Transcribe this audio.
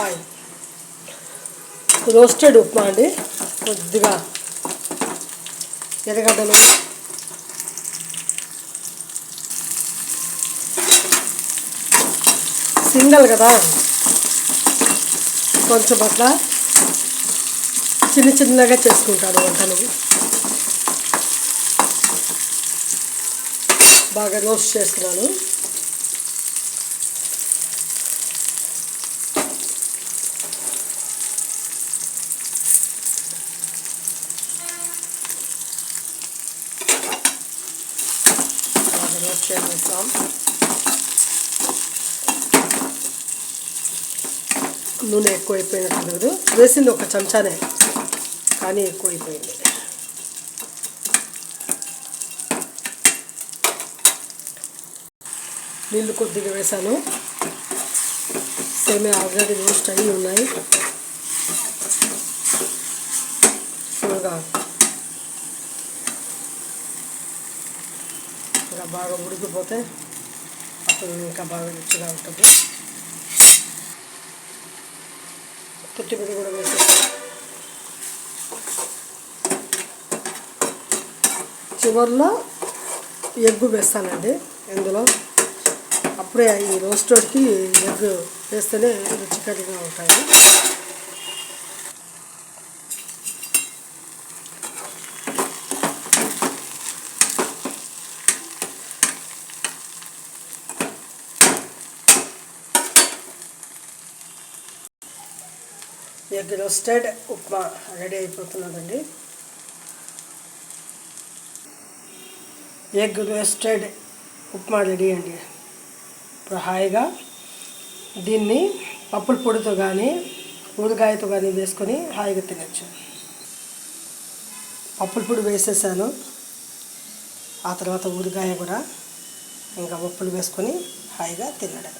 Oil. Roasted upma అండి. కొద్దిగా ఎర్రగడ్డలు, సింగల్ కదా కొంచెం అట్లా చిన్నగా చేసుకుంటాను వంటని. బాగా రోస్ట్ చేస్తున్నాను. బాగా రోస్ట్ చేస్తాం. నూనె ఎక్కువైపోయినట్టు లేదు, వేసింది ఒక చెంచానే కానీ ఎక్కువైపోయింది. నీళ్ళు కొద్దిగా వేసాను. సేమియా ఆల్రెడీ రోస్ట్ అయ్యి ఉన్నాయి. ఇంకా బాగా ఉడికిపోతే అప్పుడు ఇంకా బాగా రుచిగా ఉంటుంది. కొత్తిమీర కూడా వేసేస్తాను. చివరిలో ఎగ్గు వేస్తానండి ఇందులో. అప్పుడే ఈ రోస్టర్కి ఎగ్ వేస్తేనే రుచికరంగా ఉంటాయి. ఎగ్ రోస్టెడ్ ఉప్మా రెడీ అయిపోతున్నదండి. ఎగ్ రోస్టెడ్ ఉప్మా రెడీ అండి. ఇప్పుడు హాయిగా దీన్ని పప్పుల పొడితో కానీ ఊరగాయతో కానీ వేసుకొని హాయిగా తినచ్చు. పప్పుల పొడి వేసేసాను, ఆ తర్వాత ఊరగాయ కూడా, ఇంకా పప్పులు వేసుకొని హాయిగా తినడం.